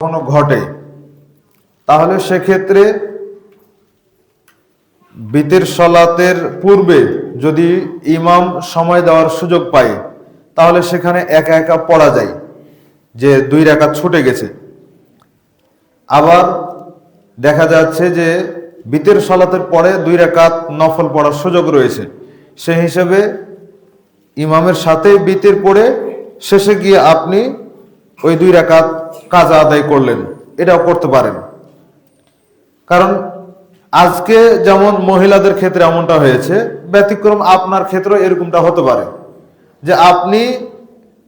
কখনো ঘটে, তাহলে সেক্ষেত্রে বিতির সালাতের পূর্বে যদি ইমাম সময় দেওয়ার সুযোগ পায় তাহলে সেখানে একা একা পড়া যায়, যে 2 রাকাত ছুটে গেছে। আবার দেখা যাচ্ছে যে বিতির সালাতের পরে 2 রাকাত নফল পড়ার সুযোগ রয়েছে, সেই হিসেবে ইমামের সাথেই বিতির পড়ে শেষে গিয়ে আপনি ওই 2 রাকাত কাজা আদায় করলেন, এটাও করতে পারেন। কারণ আজকে যেমন মহিলাদের ক্ষেত্রে এমনটা হয়েছে, ব্যতিক্রম আপনার ক্ষেত্রে এরকমটা হতে পারে যে আপনি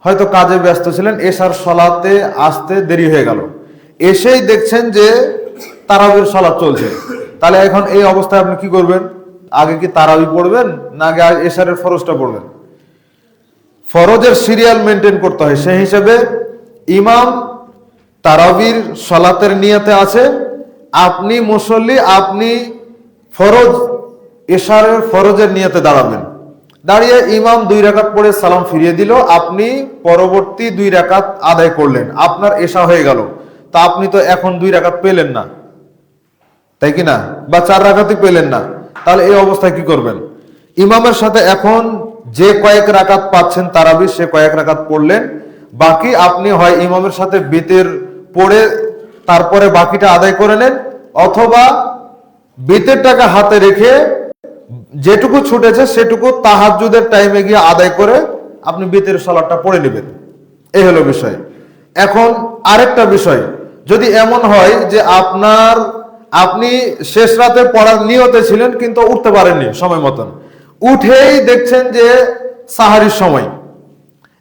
হয়তো কাজে ব্যস্ত ছিলেন, এশার সালাতে আসতে দেরি হয়ে গেল, এসেই দেখছেন যে তারাবির সালাত চলছে। তাহলে এখন এই অবস্থায় আপনি কি করবেন? আগে কি তারাবি পড়বেন না আগে এশারের ফরজটা পড়বেন? ফরজের সিরিয়াল মেনটেন করতে হয়। সেই হিসেবে ইমাম তারাবির সালাতের নিয়তে আছে, আপনি মুসল্লি, আপনি ফরজ এশারের ফরজের নিয়তে দাঁড়াবেন। দাঁড়িয়ে ইমাম 2 রাকাত পড়ে সালাম ফিরিয়ে দিল, আপনি পরবর্তী 2 রাকাত আদায় করলেন, আপনার এশা হয়ে গেল। তা আপনি তো এখন 2 রাকাত পেলেন না, তাই কি না? বা 4 রাকাতই পেলেন না। তাহলে এই অবস্থায় কি করবেন? ইমামের সাথে এখন যে কয়েক রাকাত পাচ্ছেন তারাবি, সে কয়েক রাকাত পড়লেন, বাকি আপনি হয় ইমামের সাথে বিতের পড়ে তারপরে বাকিটা আদায় করে নেন, অথবা বিতের টাকা হাতে রেখে যেটুকু ছুটেছে সেটুকু তাহাজ্জুদের টাইমে গিয়ে আদায় করে আপনি বিতের সালাতটা পড়ে নেবেন। এই হলো বিষয়। এখন আরেকটা বিষয়, যদি এমন হয় যে আপনি শেষ রাতে পড়ার নিয়তে ছিলেন কিন্তু উঠতে পারেননি সময় মতন, উঠেই দেখছেন যে সাহারির সময়,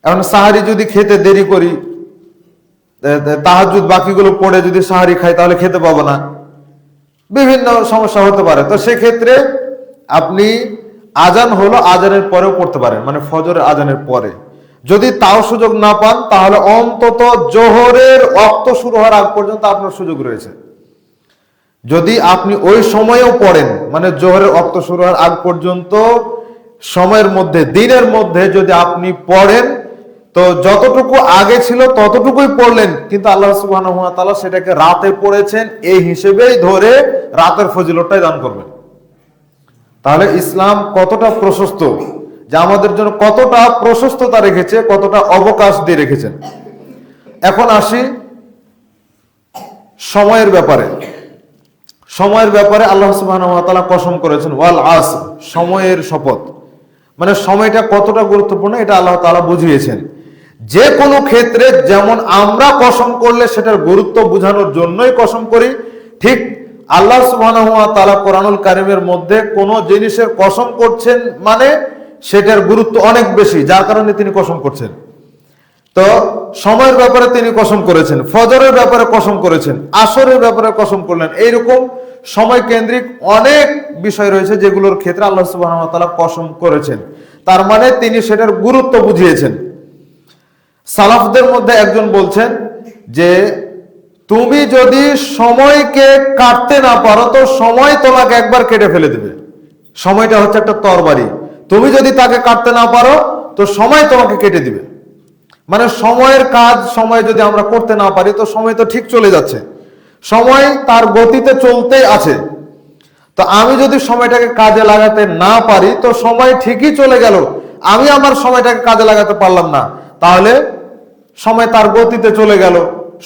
এখন সাহারি যদি খেতে দেরি করি, তাহাজ্জুদ বাকিগুলো পড়ে যদি সাহারি খাই তাহলে খেতে পাবো না, বিভিন্ন সমস্যা হতে পারে। তো সেক্ষেত্রে আপনি আজান হলো, আজানের পরেও পড়তে পারেন, মানে ফজরের আজানের পরে। যদি তাও সুযোগ না পান তাহলে অন্তত জোহরের ওয়াক্ত শুরু হওয়ার আগ পর্যন্ত আপনার সুযোগ রয়েছে। যদি আপনি ওই সময়েও পড়েন, মানে জোহরের ওয়াক্ত শুরু হওয়ার আগ পর্যন্ত সময়ের মধ্যে, দিনের মধ্যে যদি আপনি পড়েন, তো যতটুকু আগে ছিল ততটুকুই পড়লেন, কিন্তু আল্লাহ সুবহানাহু ওয়া তাআলা সেটাকে রাতে পড়েছেন এই হিসেবেই ধরে রাতের ফজিলতটাই দান করবেন। তাহলে ইসলাম কতটা প্রশস্ত, যে আমাদের জন্য কতটা প্রশস্ততা রেখেছে, কতটা অবকাশ দিয়ে রেখেছেন। এখন আসি সময়ের ব্যাপারে। সময়ের ব্যাপারে আল্লাহ সুবহানাহু ওয়া তাআলা কসম করেছেন, ওয়াল আসর, সময়ের শপথ। মানে সময়টা কতটা গুরুত্বপূর্ণ এটা আল্লাহ তাআলা বুঝিয়েছেন। যে কোনো ক্ষেত্রে যেমন আমরা কসম করলে সেটার গুরুত্ব বোঝানোর জন্যই কসম করি, ঠিক আল্লাহ সুবহানাহু ওয়া তাআলা কোরআনুল কারীমের মধ্যে কোন জিনিসের কসম করছেন মানে সেটার গুরুত্ব অনেক বেশি, যার কারণে তিনি কসম করছেন। তো সময়ের ব্যাপারে তিনি কসম করেছেন, ফজরের ব্যাপারে কসম করেছেন, আসরের ব্যাপারে কসম করলেন। এইরকম সময় কেন্দ্রিক অনেক বিষয় রয়েছে যেগুলোর ক্ষেত্রে আল্লাহ সুবহানাহু ওয়া তাআলা কসম করেছেন, তার মানে তিনি সেটার গুরুত্ব বুঝিয়েছেন। সালাফদের মধ্যে একজন বলছেন যে তুমি যদি সময়কে কাটতে না পারো তো সময় তোমাকে একবার কেটে ফেলে দেবে। সময়টা হচ্ছে একটা তরবারি, তুমি যদি তাকে কাটতে না পারো তো সময় তোমাকে কেটে দিবে। মানে সময়ের কাজ সময় যদি আমরা করতে না পারি তো সময় তো ঠিক চলে যাচ্ছে, সময় তার গতিতে চলতেই আছে। তো আমি যদি সময়টাকে কাজে লাগাতে না পারি তো সময় ঠিকই চলে গেল, আমি আমার সময়টাকে কাজে লাগাতে পারলাম না, তাহলে সময় তার গতিতে চলে গেল,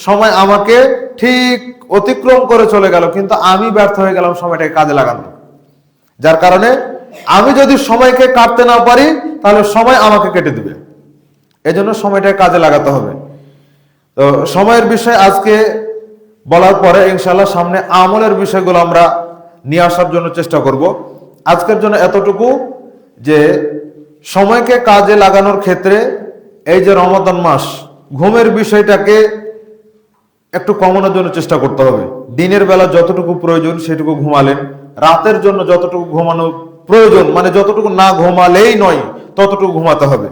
সময় আমাকে ঠিক অতিক্রম করে চলে গেল, কিন্তু আমি ব্যর্থ হয়ে গেলাম সময়টাকে কাজে লাগানো। যার কারণে আমি যদি সময়কে কাটতে না পারি তাহলে সময় আমাকে কেটে দিবে। এজন্য সময়টাকে কাজে লাগাতে হবে। তো সময়ের বিষয় আজকে বলার পরে ইনশাআল্লাহ সামনে আমলের বিষয়গুলো আমরা নিয়ে আসার জন্য চেষ্টা করব। আজকের জন্য এতটুকু যে সময়কে কাজে লাগানোর ক্ষেত্রে এই যে রমাদান মাস, ঘুমের বিষয়টাকে একটু কমানোর জন্য চেষ্টা করতে হবে। দিনের বেলা যতটুকু প্রয়োজন সেটুকু ঘুমালেন, রাতের জন্য যতটুকু ঘুমানো প্রয়োজন, মানে যতটুকু না ঘুমালেই নয় ততটুকু ঘুমাতে হবে।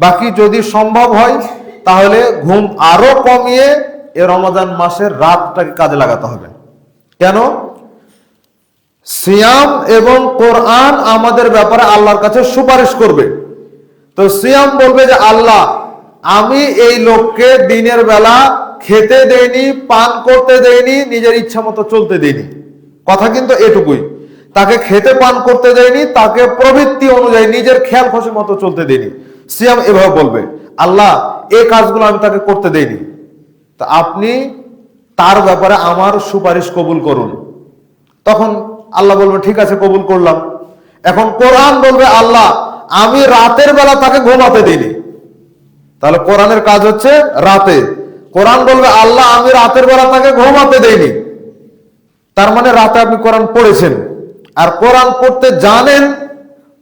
বাকি যদি সম্ভব হয় তাহলে ঘুম আরো কমিয়ে এ রমাদান মাসের রাতটাকে কাজে লাগাতে হবে। কেন? সিয়াম এবং কোরআন আমাদের ব্যাপারে আল্লাহর কাছে সুপারিশ করবে। তো সিয়াম বলবে যে আল্লাহ, আমি এই লোককে দিনের বেলা খেতে দেয়নি, পান করতে দেয়নি, নিজের ইচ্ছা মতো চলতে দেয়নি। কথা কিন্তু এটুকুই, তাকে খেতে পান করতে দেয়নি, তাকে প্রবৃত্তি অনুযায়ী নিজের খেয়াল খুশি মতো চলতে দেয়নি। সিয়াম এভাবে বলবে, আল্লাহ এই কাজগুলো আমি তাকে করতে দেইনি, তা আপনি তার ব্যাপারে আমার সুপারিশ কবুল করুন। তখন আল্লাহ বলবে ঠিক আছে, কবুল করলাম। এখন কোরআন বলবে আল্লাহ আমি রাতের বেলা তাকে ঘুমাতে দিইনি, তাহলে কোরআনের কাজ হচ্ছে রাতে। কোরআন বলবে আল্লাহ আমি রাতের বেলা তাকে ঘুমাতে দেইনি, তার মানে রাতে আপনি কোরআন পড়েছেন আর কোরআন পড়তে জানেন,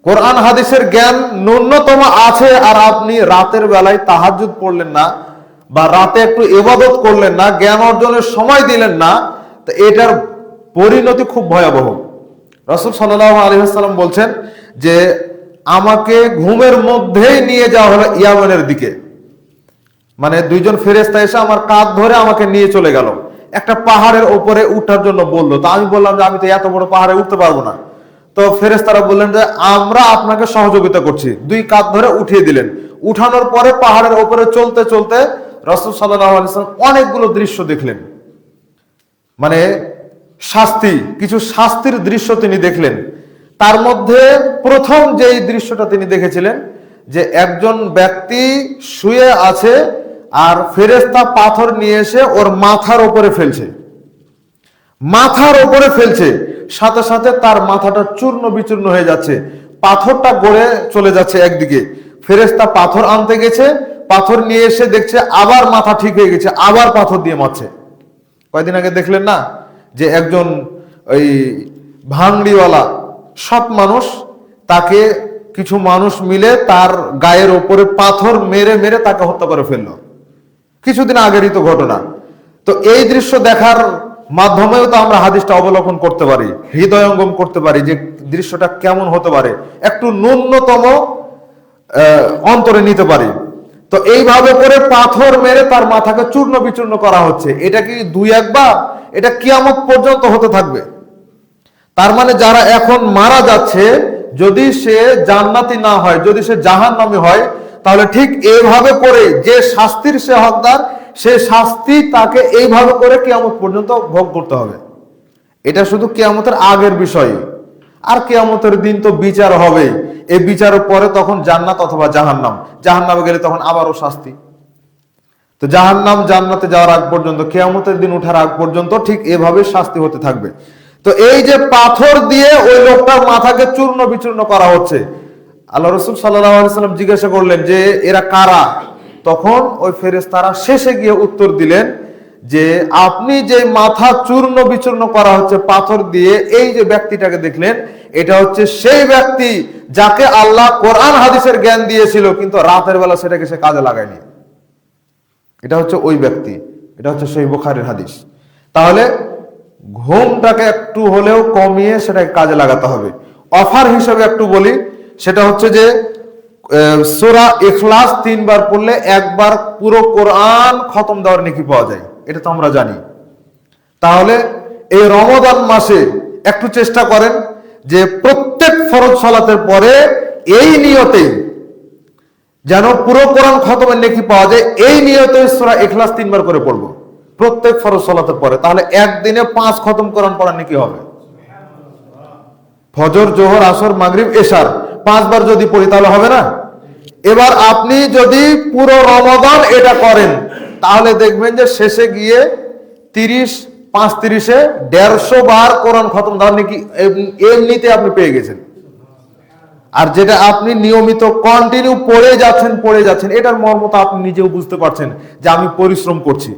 কোরআন হাদিসের জ্ঞান ন্যূনতম আছে, আর আপনি রাতের বেলায় তাহাজ্জুদ পড়লেন না বা রাতে একটু ইবাদত করলেন না, জ্ঞান অর্জনের সময় দিলেন না, তো এটার পরিণতি খুব ভয়াবহ। রাসূল সাল্লাল্লাহু আলাইহি ওয়াসাল্লাম বলছেন যে আমাকে ঘুমের মধ্যেই নিয়ে যাওয়া হলো ইয়ামানের দিকে, মানে দুইজন ফেরেশতা এসে আমার কাঁধ ধরে আমাকে নিয়ে চলে গেল, একটা পাহাড়ের উপরে উঠার জন্য বললো। তো আমি বললাম যে আমি তো এত বড় পাহাড়ে উঠতে পারবো না। তো ফেরেশতারা বললেন যে আমরা আপনাকে সহযোগিতা করছি, দুই কাঁধ ধরে উঠিয়ে দিলেন। উঠানোর পরে পাহাড়ের উপরে চলতে চলতে রাসূল সাল্লাল্লাহু আলাইহি ওয়াসাল্লাম অনেকগুলো দৃশ্য দেখলেন, মানে কিছু শাস্তির দৃশ্য তিনি দেখলেন। তার মধ্যে প্রথম যেই দৃশ্যটা তিনি দেখেছিলেন যে একজন ব্যক্তি শুয়ে আছে আর ফেরেশতা পাথর নিয়ে এসে ওর মাথার উপরে ফেলছে, সাথে সাথে তার মাথাটা চূর্ণ বিচূর্ণ হয়ে যাচ্ছে, পাথরটা গড়ে চলে যাচ্ছে একদিকে। ফেরেশতা পাথর আনতে গেছে, পাথর নিয়ে এসে দেখছে আবার মাথা ঠিক হয়ে গেছে, আবার পাথর দিয়ে মারছে। কয়েকদিন আগে দেখলেন না যে একজন ওই ভাঙড়িওয়ালা সৎ মানুষ, তাকে কিছু মানুষ মিলে তার গায়ের ওপরে পাথর মেরে মেরে তাকে হত্যা করে ফেললো, কিছুদিন আগেরই তো ঘটনা। তো এই দৃশ্য দেখার মাধ্যমেও তো আমরা হাদিসটা অবলোকন করতে পারি, হৃদয়ঙ্গম করতে পারি যে দৃশ্যটা কেমন হতে পারে, একটু ন্যূনতম অন্তরে নিতে পারি। তো এইভাবে করে পাথর মেরে তার মাথাকে চূর্ণ বিচূর্ণ করা হচ্ছে। এটা কি দুই একবার, এটা কিয়ামত পর্যন্ত হতে থাকবে। তার মানে যারা এখন মারা যাচ্ছে, যদি সে জান্নাতি না হয়, যদি সে জাহান্নামী হয়, তাহলে ঠিক এইভাবে করে যে শাস্তির সে হকদার, সে শাস্তি তাকে এইভাবে করে কিয়ামত পর্যন্ত ভোগ করতে হবে। এটা শুধু কিয়ামতের আগের বিষয়, আর কিয়ামতের দিন তো বিচার হবে। এই বিচারের পরে তখন জান্নাত অথবা জাহান্নাম, জাহান্নামে গেলে তখন আবারও শাস্তি। তো জাহান্নাম জান্নাতে যাওয়ার আগ পর্যন্ত, কিয়ামতের দিন ওঠার আগ পর্যন্ত ঠিক এভাবে শাস্তি হতে থাকবে। তো এই যে পাথর দিয়ে ওই লোকটার মাথাকে চূর্ণ বিচূর্ণ করা হচ্ছে, আল্লাহ রাসূল সাল্লাল্লাহু আলাইহি ওয়াসাল্লাম জিজ্ঞাসা করলেন যে এরা কারা? তখন ওই ফেরেশতারা শেষে গিয়ে উত্তর দিলেন যে আপনি যে মাথা চূর্ণ বিচূর্ণ করা হচ্ছে পাথর দিয়ে, এই যে ব্যক্তিটাকে দেখলেন, এটা হচ্ছে সেই ব্যক্তি যাকে আল্লাহ কোরআন হাদিসের জ্ঞান দিয়েছিল, কিন্তু রাতের বেলা সেটাকে সে কাজে লাগায়নি। এটা হচ্ছে ওই ব্যক্তি, এটা হচ্ছে সহিহ বুখারীর হাদিস। তাহলে ঘুমটাকে একটু হলেও কমিয়ে সেটাকে কাজে লাগাতে হবে। অফার হিসেবে একটু বলি, সেটা হচ্ছে যে সূরা ইখলাস 3 বার পড়লে একবার পুরো কোরআন খতম দেওয়ার নেকি পাওয়া যায়, এটা তো আমরা জানি। তাহলে এই রমাদান মাসে একটু চেষ্টা করেন যে প্রত্যেক ফরজ সালাতের পরে এই নিয়তেই যেন পুরো কোরআন খতমের নেকি পাওয়া যায়, এই নিয়তে সূরা ইখলাস 3 বার করে পড়বো প্রত্যেক ফরজ সালাতের পরে। তাহলে একদিনে 5 খতম কোরআন পড়ার নেকি হবে। ফজর, জোহর, আসর, মাগরিব, এশার 5 বার যদি পড়ি তাহলে হবে না? এবার আপনি যদি পুরো রমাদান এটা করেন, তাহলে দেখবেন যে শেষে গিয়ে 35-30-এ 150 বার কোরআন খতম দেওয়ার নাকি এমনিতে আপনি পেয়ে গেছেন। আর যেটা আপনি নিয়মিত কন্টিনিউ পড়ে যাচ্ছেন, এটার মর্মতা আপনি নিজেও বুঝতে পারছেন যে আমি পরিশ্রম করছি।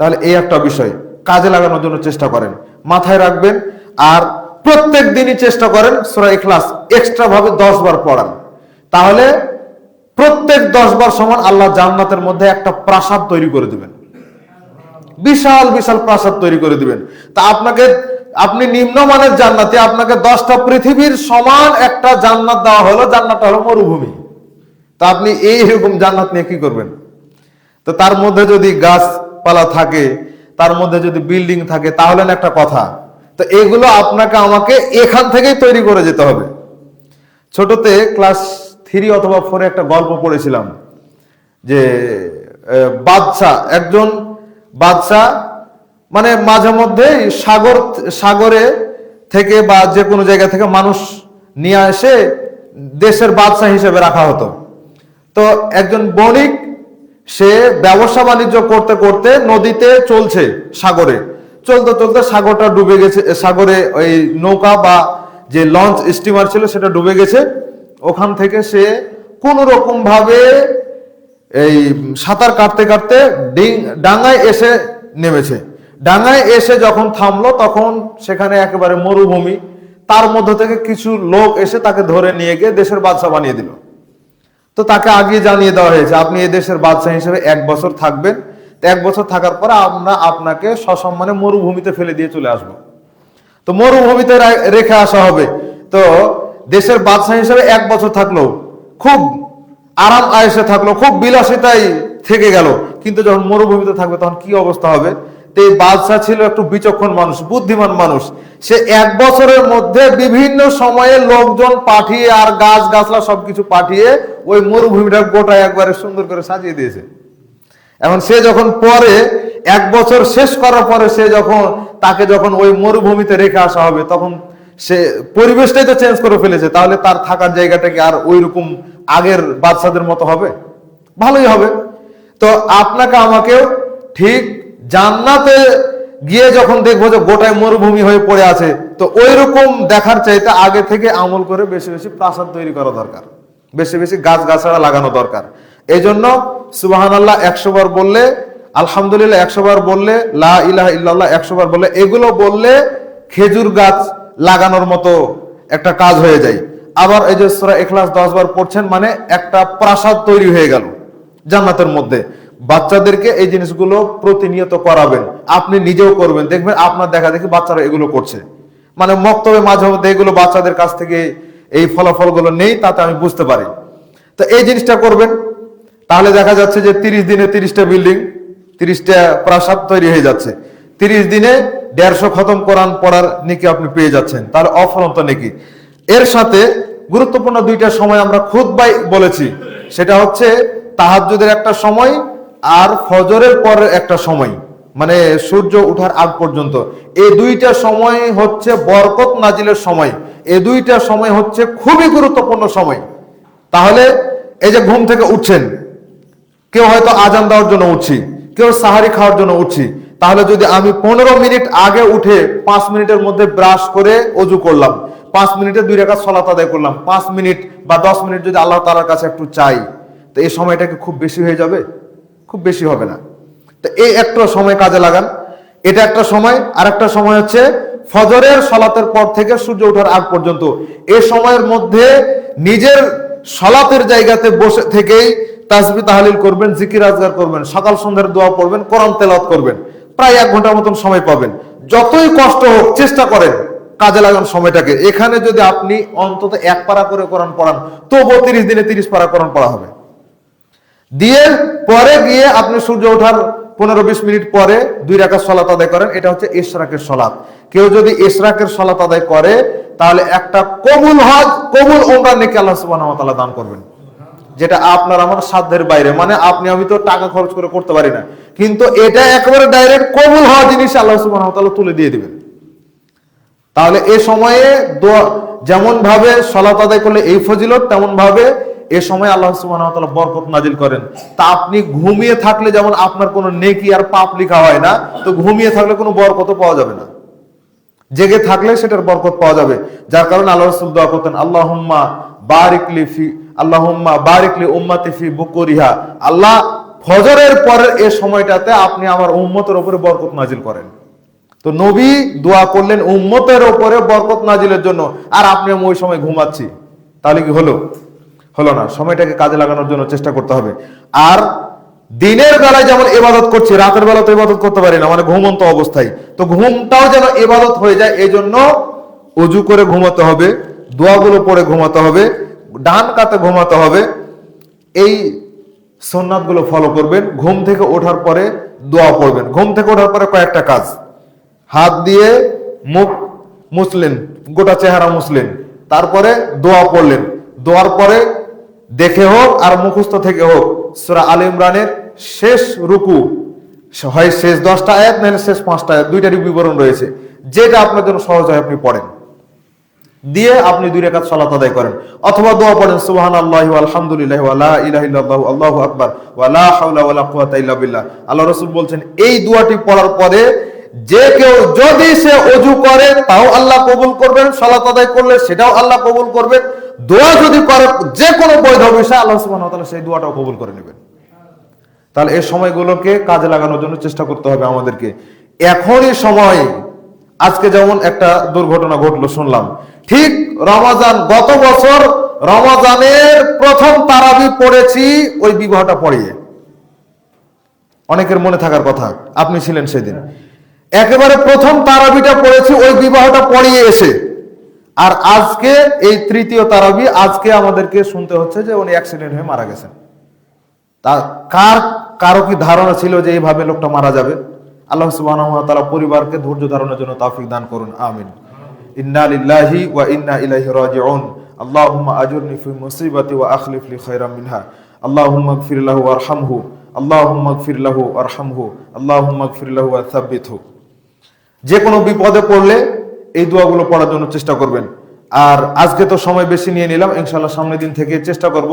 তাহলে এই একটা বিষয় কাজে লাগানোর জন্য চেষ্টা করেন, মাথায় রাখবেন। আর প্রত্যেক দিনই চেষ্টা করেন সূরা ইখলাস এক্সট্রা ভাবে 10 বার পড়ান, তাহলে প্রত্যেক 10 বার সমান আল্লাহ জান্নাতের মধ্যে একটা প্রাসাদ তৈরি করে দিবেন, বিশাল বিশাল প্রাসাদ তৈরি করে দিবেন। তা আপনি নিম্নমানের জান্নাতে, আপনাকে 10টা পৃথিবীর সমান একটা জান্নাত দেওয়া হলো, জান্নাতটা হলো মরুভূমি। তা আপনি এইরকম জান্নাত নিয়ে কি করবেন? তো তার মধ্যে যদি গাছপালা থাকে, তার মধ্যে যদি বিল্ডিং থাকে, তাহলে না একটা কথা। তো এগুলো আপনাকে আমাকে এখান থেকেই তৈরি করে যেতে হবে। ছোটতে ক্লাস 3 অথবা 4 একটা গল্প পড়েছিলাম যে একজন বাদশা মানে মাঝে মধ্যে সাগরে থেকে বা যে কোনো জায়গা থেকে মানুষ নিয়ে এসে দেশের বাদশা হিসেবে রাখা হতো। তো একজন বণিক সে ব্যবসা বাণিজ্য করতে করতে নদীতে চলছে, সাগরে চলতে চলতে সাগরটা ডুবে গেছে, সাগরে ওই নৌকা বা যে লঞ্চ স্টিমার ছিল সেটা ডুবে গেছে। ওখান থেকে সে কোন রকম ভাবে এই সাঁতার কাটতে কাটতে ডাঙায় এসে নেমেছে। ডাঙায় এসে যখন থামলো তখন সেখানে একেবারে মরুভূমি, তার মধ্য থেকে কিছু লোক এসে তাকে ধরে নিয়ে গিয়ে দেশের বাদশা বানিয়ে দিল। তো তাকে আগে জানিয়ে দেওয়া হয়েছে আপনি এই দেশের বাদশা হিসেবে 1 বছর থাকবেন, 1 বছর থাকার পরে আমরা আপনাকে সসম্মানে মরুভূমিতে ফেলে দিয়ে চলে আসবো। তো মরুভূমিতে রেখে আসা হবে। তো দেশের বাদশা হিসেবে 1 বছর থাকলো, খুব আরাম আয়েশে থাকলো, খুব বিলাসিতায় থেকে গেল, কিন্তু যখন মরুভূমিতে থাকবে তখন কি অবস্থা হবে? তো এই বাদশা ছিল একটু বিচক্ষণ মানুষ, বুদ্ধিমান মানুষ। সে 1 বছরের মধ্যে বিভিন্ন সময়ে লোকজন পাঠিয়ে আর গাছ গাছলা সবকিছু পাঠিয়ে ওই মরুভূমিটা গোটা একবারে সুন্দর করে সাজিয়ে দিয়েছে। এখন সে যখন পরে 1 বছর শেষ করার পরে তাকে যখন ওই মরুভূমিতে রেখে আসা হবে তখন সে পরিবেশটাই তো চেঞ্জ করে ফেলেছে, তাহলে তার থাকার জায়গাটা কি আর ওই রকম আগের বাদশাদের মতো হবে? ভালোই হবে। তো আপনাকে আমাকেও ঠিক জান্নাতে গিয়ে যখন দেখবো যে গোটায় মরুভূমি হয়ে পড়ে আছে, তো ওই রকম দেখার চাইতে আগে থেকে আমল করে বেশি বেশি প্রাসাদ তৈরি করা দরকার, বেশি বেশি গাছ গাছড়া লাগানো দরকার। এই জন্য সুবহানাল্লাহ 100 বার বললে, আলহামদুলিল্লাহ 100 বার বললে, লা ইলাহা ইল্লাল্লাহ 100 বার বললে, এগুলো বললে খেজুর গাছ লাগানোর মতো একটা কাজ হয়ে যায়। আবার এই যে সূরা ইখলাস 10 বার পড়ছেন মানে একটা প্রাসাদ তৈরি হয়ে গেল জান্নাতের মধ্যে। বাচ্চাদেরকে এই জিনিসগুলো প্রতিনিয়ত করাবেন, আপনি নিজেও করবেন, দেখবেন আপনার দেখা দেখি বাচ্চারা এগুলো করছে। মানে মক্তবে মাঝে মধ্যে এগুলো বাচ্চাদের কাছ থেকে এই ফলাফলগুলো নেই, তাতে আমি বুঝতে পারি। তো এই জিনিসটা করবেন, তাহলে দেখা যাচ্ছে যে 30 দিনে 30টা বিল্ডিং, 30টা প্রাসাদ তৈরি হয়ে যাচ্ছে। 30 দিনে 150 খতম কোরআন পড়ার নেকি আপনি পেয়ে যাচ্ছেন, তাহলে অফুরন্ত নেকি। এর সাথে গুরুত্বপূর্ণ 2টা সময় আমরা খুতবায় বলেছি, সেটা হচ্ছে তাহাজ্জুদের একটা সময় আর ফজরের পরের একটা সময়, মানে সূর্য ওঠার আগ পর্যন্ত। এই 2টা সময় হচ্ছে বরকত নাজিলের সময়, এই 2টা সময় হচ্ছে খুবই গুরুত্বপূর্ণ সময়। তাহলে এই যে ঘুম থেকে উঠছেন, কেউ হয়তো আজান দেওয়ার জন্য উঠছি, কেউ সাহারি খাওয়ার জন্য উঠছি, তাহলে যদি আমি 15 মিনিট আগে উঠে 5 মিনিটের মধ্যে ব্রাশ করে অজু করলাম, 5 মিনিটে 2 রাকাত সালাত আদায় করলাম, 5 মিনিট বা 10 মিনিট যদি আল্লাহ তাআলার কাছে একটু চাই, তো এই সময়টা কি খুব বেশি হয়ে যাবে? খুব বেশি হবে না। তো এই একটা সময় কাজে লাগান, এটা একটা সময়। আর একটা সময় হচ্ছে ফজরের সালাতের পর থেকে সূর্য ওঠার আগ পর্যন্ত। এই সময়ের মধ্যে নিজের সালাতের জায়গাতে বসে থেকেই তাসবিহ তাহলিল করবেন, জিকির আজগার করবেন, সকাল সন্ধ্যার দোয়া পড়বেন, কোরআন তেলাওয়াত করবেন, প্রায় 1 ঘন্টার মতন সময় পাবেন। যতই কষ্ট হোক চেষ্টা করেন, কাজে লাগান সময়টাকে। এখানে যদি আপনি অন্তত 1 পারা করে কোরআন পড়ান, তবুও 30 দিনে 30 পারা কোরআন পড়া হবে। দিয়ে পরে গিয়ে আপনি সূর্য ওঠার 15-20 মিনিট পরে 2 রাকাত সালাত আদায় করেন, এটা হচ্ছে ইশরাকের সালাত। কেউ যদি ইশরাকের সালাত আদায় করে তাহলে একটা কবুল হজ, কবুল উমরা নেকি আল্লাহ সুবহানাহু ওয়া তাআলা দান করবেন, যেটা আপনার আমার সাধ্যের বাইরে। মানে আপনি আমি তো টাকা খরচ করে করতে পারি না, কিন্তু এটা একেবারে ডাইরেক্ট কবুল হওয়া জিনিস আল্লাহ সুবহানাহু ওয়া তাআলা তুলে দিয়ে দিবেন। তাহলে এই সময়ে যেমন ভাবে সালাত আদায় করলে এই ফজিলত, তেমন ভাবে এই সময় আল্লাহ সুবহানাহু ওয়া তাআলা বরকত নাজিল করেন। তা আপনি ঘুমিয়ে থাকলে যেমন আপনার কোনো নেকি আর পাপ লেখা হয় না, তো ঘুমিয়ে থাকলে কোনো বরকত পাওয়া যাবে না, জেগে থাকলে সেটার বরকত পাওয়া যাবে। যার কারণে আল্লাহ রাসূল দোয়া করতেন, আল্লাহুম্মা বারিক লি উম্মতি ফি বুকুরিহা, আল্লাহ ফজরের পরের এই সময়টাতে আপনি আমার উম্মতের উপরে বরকত নাজিল করেন। তো নবী দোয়া করলেন উম্মতের উপরে বরকত নাজিলের জন্য, আর আপনি ওই সময় ঘুমাচ্ছি, তাহলে কি হলো? হলো না। সময়টাকে কাজে লাগানোর জন্য চেষ্টা করতে হবে। আর দিনের বেলায় যেমন ইবাদত করছি, রাতের বেলা তো ইবাদত করতে পারি না, মানে ঘুমন্ত অবস্থায়, তো ঘুমটাও যেন ইবাদত হয়ে যায়, এই জন্য ওযু করে ঘুমাতে হবে, দোয়াগুলো পড়ে ঘুমাতে হবে, ডান কাতে ঘুমাতে হবে। এই সুন্নাতগুলো ফলো করবেন। ঘুম থেকে ওঠার পরে দোয়া পড়বেন। ঘুম থেকে ওঠার পরে কয়েকটা কাজ, হাত দিয়ে মুখ মুছলেন, গোটা চেহারা মুছলেন, তারপরে দোয়া পড়লেন। দোয়ার পরে দেখে হোক আর মুখস্থ থেকে হোক সূরা আলে ইমরানের শেষ রুকু, হয় শেষ 10টা আয়াত নাহলে শেষ 5টা আয়াত, দুইটারই বিবরণ রয়েছে, যেটা আপনার জন্য সহজ হয় আপনি পড়েন, দিয়ে আপনি 2 রাকাত সালাত আদায় করেন, অথবা দোয়া পড়েন সুবহানাল্লাহি ওয়া আলহামদুলিল্লাহি ওয়া লা ইলাহা ইল্লাল্লাহু আল্লাহু আকবার ওয়া লা হাওলা ওয়া লা কুওয়াতা ইল্লা বিল্লাহ। আল্লাহ রাসূল বলছেন এই দোয়াটি পড়ার পরে যে কেউ যদি সে ওযু করে তাও আল্লাহ কবুল করবেন, সালাত আদায় করলে সেটাও আল্লাহ কবুল করবেন, দোয়া যদি করে যে কোনো বৈধ বিষয় আল্লাহ সুবহানাহু ওয়া তাআলা সেই দোয়াটাও কবুল করে নেবেন। তাহলে এই সময়গুলোকে কাজে লাগানোর জন্য চেষ্টা করতে হবে আমাদেরকে। এখনই সময়, আজকে যেমন একটা দুর্ঘটনা ঘটলো শুনলাম, ঠিক রমাজান, গত বছর রমাজানের প্রথম তারাবি পড়েছি ওই বিবাহটা পড়িয়ে, অনেকের মনে থাকার কথা, আপনি ছিলেন সেদিন, একেবারে প্রথম তারাবিটা পড়েছি ওই বিবাহটা পড়িয়ে এসে, আর আজকে এই তৃতীয় তারাবি, আজকে আমাদেরকে শুনতে হচ্ছে যে উনি অ্যাক্সিডেন্ট হয়ে মারা গেছেন। তা কারো কি ধারণা ছিল যে এইভাবে লোকটা মারা যাবে? আল্লাহ সুবহানাহু ওয়া তাআলা পরিবারকে ধৈর্য ধারণের জন্য তৌফিক দান করুন, আমিন। ইন্না লিল্লাহি ওয়া ইন্না ইলাইহি রাজিউন। আল্লাহুম্মা আজুরনি ফি মুসিবাতি ওয়া আখলিফ লি খায়রাম মিনহা। আল্লাহুম্মা ইগফির লাহু ওয়ারহামহু। আল্লাহুম্মা ইগফির লাহু ওয়ারহামহু। আল্লাহুম্মা ইগফির লাহু ওয়া সাব্বিতহু। যে কোনো বিপদে পড়লে এই দোয়াগুলো পড়ার জন্য চেষ্টা করবেন। আর আজকে তো সময় বেশি নিয়ে নিলাম, ইনশাআল্লাহ সামনের দিন থেকে চেষ্টা করব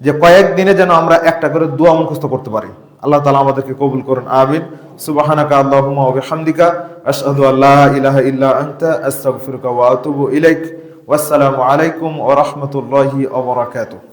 যে কয়েকদিনে যেন আমরা একটা করে দোয়া মুখস্থ করতে পারি। আল্লাহ তাআলা আমাদেরকে কবুল করুন, আমিন। সুবহানাকা আল্লাহুম্মা ওয়া বিহামদিকা আশহাদু আল্লা ইলাহা ইল্লা আনতা আস্তাগফিরুকা ওয়া আতুবু ইলাইক। ওয়াসসালামু আলাইকুম ওয়া রাহমাতুল্লাহি ওয়া বারাকাতুহু।